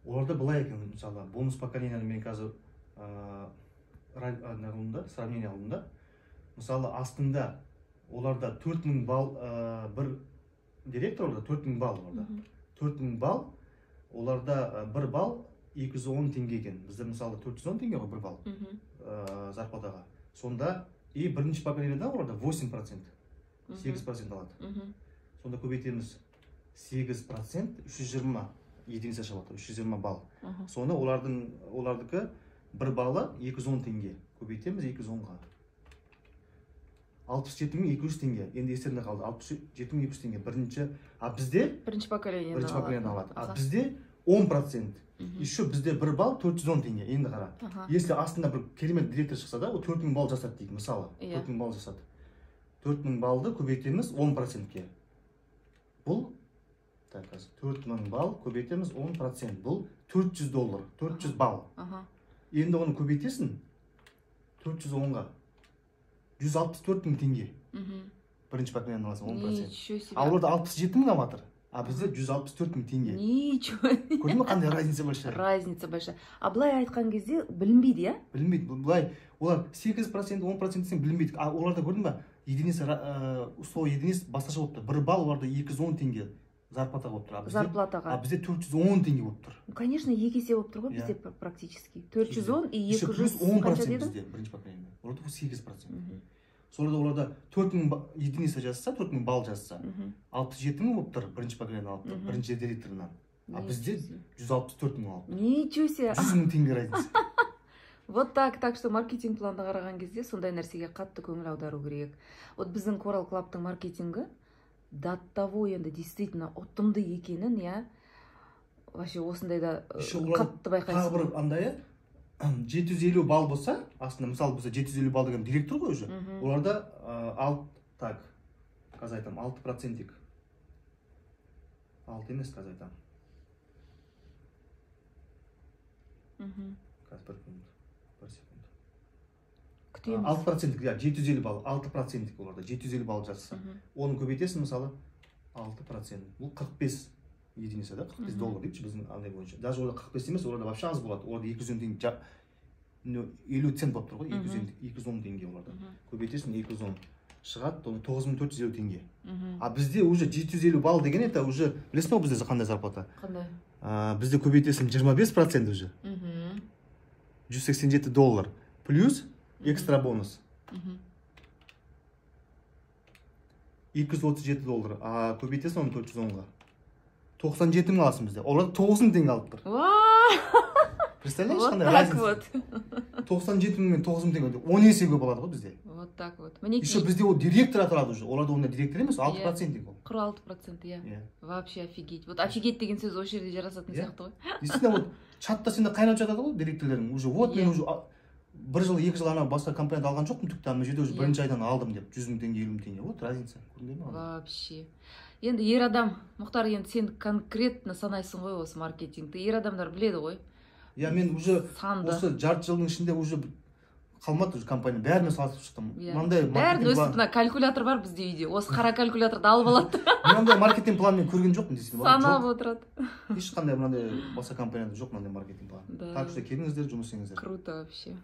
Оларда былай екен, мысалы, бонус поколениені мен қазір сравнение алдым да. Мысалы, астында оларда 4000 балл, бір директор оларда 4000 балл оларда. 4000 балл, оларда 1 балл 210 теңге екен. Бізде мысалы 410 теңге ғой 1 балл зарплатаға. Сонда бірінші поколенияда оларда 8%, 8% алады. Сонда көбейтеміз 8%, 320 единица шығады, 320 балл. Сонда олардікі 1 баллы 210 теңге. Көбейтеміз 210-ға. 67.200 теңге. Енді естерінде қалды. 67.200 теңге. Бірінші поколениядан алады. А бізде 10%. Еще бізде 1 балл 410 теңге. Енді қара. Если астында бір керемет директор шықса да, ол 4000 балл жасады дейді. Мысалы, 4000 балл жасады. 4000 баллды көбейтеміз 10%-ке. Бұл 4000 балл көбейтеміз 10%. Бұл $400, 400 балл. Енді оны көбейтесің 410-ға. 164.000 теңге. Бірінші поколениядан аласың 10%. А оларда 67.000 алатыр. А бізде 164.000 теңге. Ничего. Көрдің бе, қандай разница большая? Разница большая. А былай айтқан кезде білінбейді, я? Білінбейді. Былай, олар 8%, 10% десең білінбейді. А оларда көрдің бе, единица, слово единиц басқаша болып тұр. 1 балл оларда 210 теңге зарплата болып тұр. Зарплатаға. А бізде 410 теңге болып тұр. Конечно, екі есе болып тұр ғой бізде практически. 410 и 200 қанша деді? Бізде бірінші поколение. Оларда 8%. Сонда оларда 4000 единица жазса, 4000 балл жазса, 67.000 болып тұр бірінші поколение алып тұр, бірінші директорынан. А бізде 164.000 алып тұр. Ничего себе. 100.000 теңге разница. Вот так что маркетинг планды қараған кезде сондай нәрсеге қатты көңіл аудару керек. Вот біздің Coral Club'тың маркетингі до того енді действительно ұтымды екенін, я вообще осындайда қатты байқайсың. Тағы бір андай 750 балл болса, астында мысалы бізде 750 балл деген директор ғой уже. Оларда так, қазір айтам, 6%. 6 емес, қазір айтам. Қазір бір секунд. Күтеміз. 6%, 750 балл, 6% оларда, 750 балл жазса. Оны көбейтесің, мысалы, 6%. Бұл 45 единица, да? $45 дейінші біздің андай бойынша. Даже оларда 45 емес, оларда вообще аз болады. Оларда 210 теңге, 50 цент болып тұр ғой, 210 теңге оларда. Көбейтесің 210. Шығады, 9450 теңге. А бізде уже 750 балл деген, это уже, білесің бе бізде қандай зарплата? Қандай? Бізде көбейтесің 25% уже. $187. Плюс экстра бонус. $237. А көбейтесің оны 410-ға. 97.000 аласың бізде. Олар 9000 теңге алып тұр. Представляешь, қандай разница? 97.000 мен 9000 теңге 10 есе көп алады ғой бізде. Вот так вот. Еще бізде ол директор атырады уже. Оларда онда директор емес, 6% ол. 46%, я. Вообще офигеть. Вот офигеть деген сөз осы жерде жарасатын сияқты ғой. Действительно, вот чатта сенде қайнап жатады ғой директорлерің. Уже вот мен уже 1 жыл, 2 жыл ана басқа компанияда алған жоқпын түкті, ана жерде уже бірінші айдан алдым деп 100.000 теңге, 50.000 теңге. Вот разница. Вообще. Енді ер адам, Мұхтар, енді сен конкретно санайсың ғой осы маркетингті. Ер адамдар біледі ғой. Я мен уже осы жарты жылдың ішінде уже қалмады компания, бәріне салып шықтым. Бәрін өстіп, мына калькулятор бар бізде үйде. Осы қара калькуляторды алып алады. Мынандай маркетинг план мен көрген жоқпын десем. Санап отырады. Ешқандай мынандай басқа компанияда жоқ мынандай маркетинг план. Так что келіңіздер, жұмыс істеңіздер. Круто вообще.